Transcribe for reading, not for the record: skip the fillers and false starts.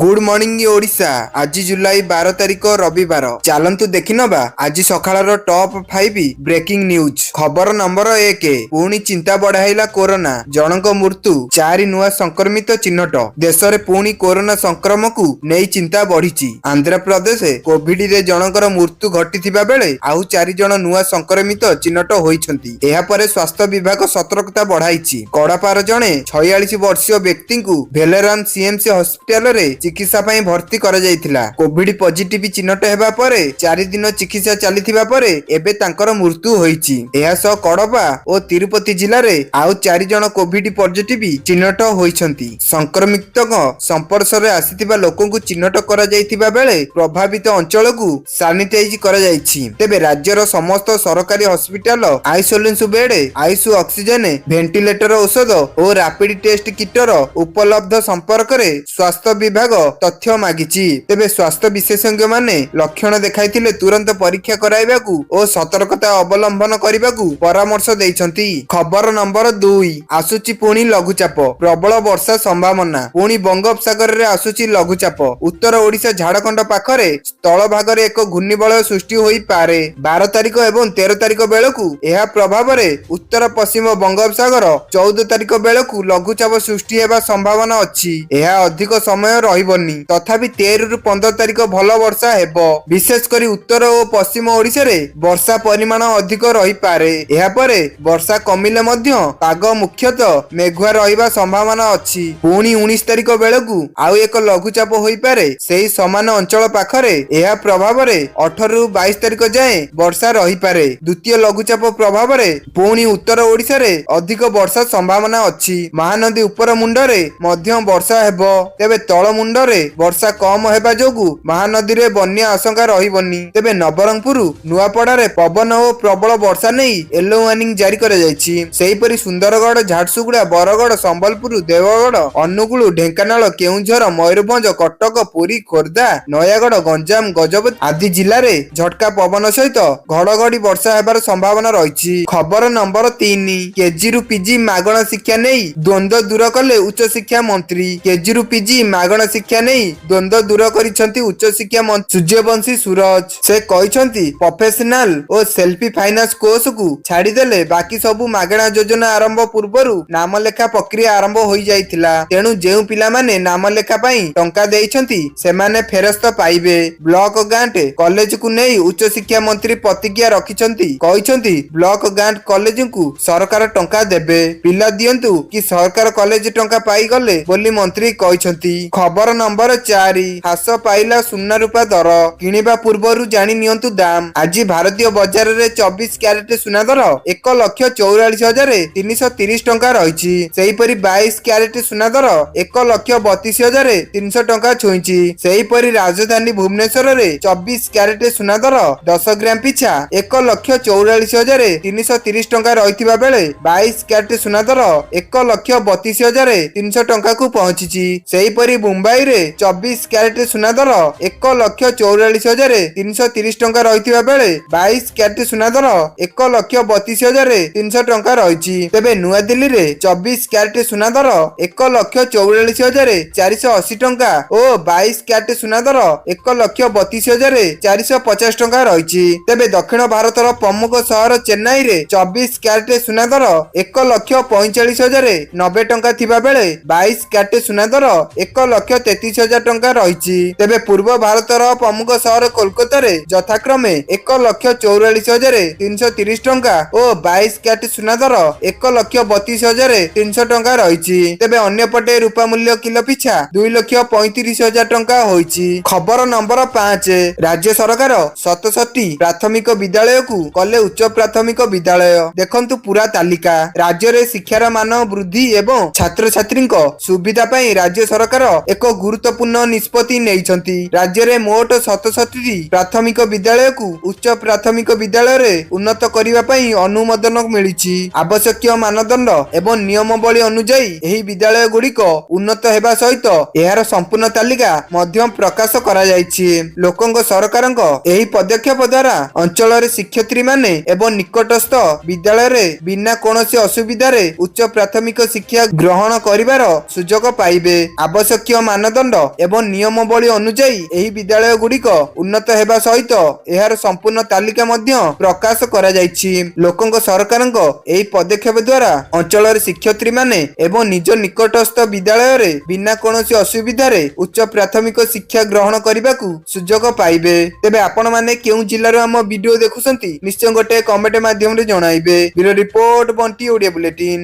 Good morning Odisha. आज जुलाई 12 तारिख रविवार। चलतु देखिनबा आज सकाळर टॉप 5 ब्रेकिंग न्यूज। खबर नंबर 1। पुणी चिंता बढ़ाइला कोरोना, जनक मृत्यु, 4 नुआ संक्रमित चिन्हट। देश में पुणी कोरोना संक्रमक नहीं चिंता बढ़ी। आंध्र प्रदेश कोविड रे जनकर मृत्यु घटी बेले आउ 4 जन नुआ संक्रमित चिन्हट होइछंती। एहा परे स्वास्थ्य विभाग सतर्कता बढ़ाई। कड़ापार जड़े 46 वर्षीय व्यक्ति को भेलेराम सीएमसी हॉस्पिटल रे चिकित्सा ପାଇଁ ଭର୍ତ୍ତି କରାଯାଇଥିଲା। କୋଭିଡ ପଜିଟିଭ ଚିହ୍ନଟ ହେବା ପରେ 4 ଦିନ ଚିକିତ୍ସା ଚାଲିଥିବା ପରେ ଏବେ ତାଙ୍କର ମୃତ୍ୟୁ ହୋଇଛି। ଏହା ସହ କଡପା ଓ ତିରୁପତି ଜିଲ୍ଲାରେ ଆଉ 4 ଜଣ କୋଭିଡ ପଜିଟିଭ ଚିହ୍ନଟ ହୋଇଛନ୍ତି। ସଂକ୍ରମିତଙ୍କ ସମ୍ପର୍କରେ ଆସିଥିବା ଲୋକଙ୍କୁ ଚିହ୍ନଟ କରାଯାଇଥିବା ବେଳେ ପ୍ରଭାବିତ ଅଞ୍ଚଳକୁ ସାନିଟାଇଜ କରାଯାଇଛି। ତେବେ ରାଜ୍ୟର ସମସ୍ତ ସରକାରୀ hospital isolation bed, ICU oxygen, ventilator ଔଷଧ ଓ ରାପିଡ ଟେଷ୍ଟ କିଟର ଉପଲବ୍ଧ ସମ୍ପର୍କରେ ସ୍ୱାସ୍ଥ୍ୟ ବିଭାଗ तथ्य मागिछि। तेबे स्वास्थ्य विशेषज्ञ माने लक्षण देखाइथिले तुरंत परीक्षा कराइबाकू और सतर्कता अवलंबन करिबाकू परामर्श दैछंती। खबर नंबर 2। आसुची पुणी लघुचाप, प्रबल वर्षा संभावना। पुणी बंगोपसागर रे आसुची लघुचाप। उत्तर ओडिशा झारखंड पाखरे स्थल भाग रे एक घूर्णिबलय सृष्टि होई पारे। 12 तारिख एवं 13 तारिख बेलकू एहा प्रभाव रे उत्तर पश्चिम बंगोपसागर, 14 तारिख बेलकू लघुचाप सृष्टि हेबा संभावना अछि। एहा अधिक समय रहिबनी, तथापि 13 रु 15 तारिख भल वर्षा हेबो। विशेष करी उत्तर और पश्चिम ओडिशा रे वर्षा परिमाण अधिक रही पारे। एहा परे वर्षा कमिले मध्य पाग मुख्यतः मेघुआ रहिबा संभावना अछि। पुणी 19 तारिख बेलकू आउ एक लघुचाप होई पारे। सेही समान अंचल पाखरे एहा प्रभाव रे 18 रु 22 तारिख जाए वर्षा रही पारे। द्वितीय लघुचाप प्रभाव रे पुणी उत्तर ओडिशा रे अधिक वर्षा संभावना अछि। महानदी उपर मुंडरे मध्य वर्षा हेबो। तेबे तळ मुंडरे वर्षा कम हेबा जोगु महानदी रे बन्या आशंका रहिबनी। तेबे नवरंगपुर, नुआपड़ा रे पवन और प्रबल वर्षा नहीं येलो वार्निंग जारी करा जायछि। सेहीपरि सुंदरगढ़, झारसुगुड़ा, बरगढ़, संबलपुर, देवगढ़, अनुगुल, ढेंकानाल, केउंझर, मयूरभंज, कटक, पुरी, खोर्धा, नयागढ़, गंजाम, गजपति आदि जिल्ला रे झटका पवन सहित घड़घड़ी वर्षा हेबार संभावना रहिछि। खबर नंबर 3। केजी रु पीजी मागणा शिक्षा नहीं द्वंद्व दूर कले उच्च शिक्षा मंत्री। केजी रु पीजी मागणा शिक्षा नहीं द्वंद्व दूर करिसेंती उच्च शिक्षा मंत्री सूर्यवंशी सूरज। से कहिसेंती प्रोफेशनल और सेल्फी फाइनेंस कोर्स को छाड़ी देले बाकी सबु मागणा योजना आरंभ पूर्वरु नामलेखा प्रक्रिया आरंभ होई जाइथिला। तेणु जेउ पिला माने नामलेखा पई टंका देइछंती सेमाने फेरस्त पाइबे। ब्लॉक गांट कॉलेज को नहीं उच्च शिक्षा मंत्री प्रतिज्ञा रखिसेंती। कहिसेंती ब्लॉक गांट कॉलेज को सरकार टंका देबे। पिला दियंतु कि सरकार कॉलेज टंका पाई गले बोली मंत्री कहिसेंती। खबर नंबर 4। ह्रास पाइला सुना रूपा दर, किनिबा पूर्वरु जानि नियंतु दाम। आज भारतीय बाजार रे 24 कैरेट सुना दर 1,44,330 टंका रहिछि। सेहीपरि 22 कैरेट सुना दर 1,32,300 टंका छुइछि। सेहीपरि राजधानी भुवनेश्वर रे 24 कैरेट सुना दर 10 ग्राम पिछा 1,44,330 टंका रहिथिबा बेले 22 कैरेट सुना दर 1,32,300 टंका को पहुंचिछि। सेहीपरि मुंबई रे 24 कैरेट सुना दर 1,44,330 टंका रहिथिबा बेले 22 कैरेट सुना दर 1,32,300 टंका रहिछि। तेबे नुआ दिल्ली रे 24 कैरेट सुना दर 1,44,480 टंका और 22 कैरेट सुना दर 1,32,450 टंका रहिछि। तेबे दक्षिण भारतर प्रमुख शहर चेन्नई रे 24 कैरेट सुना दर 1,45,090 टंका थिबा बेले 22 कैरेट सुना दर 1,33,000 टंका रहिछि। तेबे पूर्व भारतर प्रमुख शहर कोलकाता रे यथाक्रमे 1,44,330 टंका और 22 कैरेट सुना दर 1,32,300 टंका रहिछि। तेबे अन्य पटे रूपा मूल्य किलो पिछा 2,35,000 टंका होइछि। खबर नंबर 5। राज्य सरकार 67 प्राथमिक विद्यालय को कले उच्च प्राथमिक विद्यालय। देखंतु पूरा तालिका। राज्य रे शिक्षार मान वृद्धि एवं छात्र छात्री सुविधा पई राज्य सरकार एक गुरुत्वपूर्ण निष्पत्ति नेइछंती। राज्य रे मोट 67 प्राथमिक विद्यालय को उच्च प्राथमिक विद्यालय रे उन्नत करिवा पई अनुमोदन मिलिछि। आवश्यक मानदंड एवं नियमावली अनुसार एही विद्यालय गुड़िक उन्नत हेबा सहित एहार संपूर्ण तालिका मध्य प्रकाश करा जायछि। लोकंग सरकारंग एही पदक्षेप द्वारा अंचल रे शिक्षयित्री माने एवं निकटस्थ विद्यालय रे बिना कोनोसी असुविधा रे उच्च प्राथमिक शिक्षा ग्रहण करिवार सुजोग पाइबे। आवश्यक मानदंड ମାନଦଣ୍ଡ ଏବଂ ନିୟମାବଳୀ ଅନୁଯାୟୀ ଏହି ବିଦ୍ୟାଳୟ ଗୁଡିକ ଉନ୍ନତ ହେବା ସହିତ ଏହାର ସମ୍ପୂର୍ଣ୍ଣ ତାଲିକା ମଧ୍ୟ ପ୍ରକାଶ କରାଯାଇଛି। ଲୋକଙ୍କ ସରକାରଙ୍କ ଏହି ପଦକ୍ଷେପ ଦ୍ୱାରା ଅଞ୍ଚଳରେ ଶିକ୍ଷୟିତ୍ରୀ ମାନେ ଏବଂ ନିଜ ନିକଟସ୍ଥ ବିଦ୍ୟାଳୟରେ ବିନା କୌଣସି ଅସୁବିଧାରେ ଉଚ୍ଚ ପ୍ରାଥମିକ ଶିକ୍ଷା ଗ୍ରହଣ କରିବାକୁ ସୁଯୋଗ ପାଇବେ। ତେବେ ଆପଣ ମାନେ କେଉଁ ଜିଲ୍ଲାରୁ ଆମ ଭିଡିଓ ଦେଖୁଛନ୍ତି ନିଶ୍ଚୟ ଗୋଟେ କମେଣ୍ଟ ମାଧ୍ୟମରେ ଜଣାଇବେ। Bureau report Bunty Odia bulletin.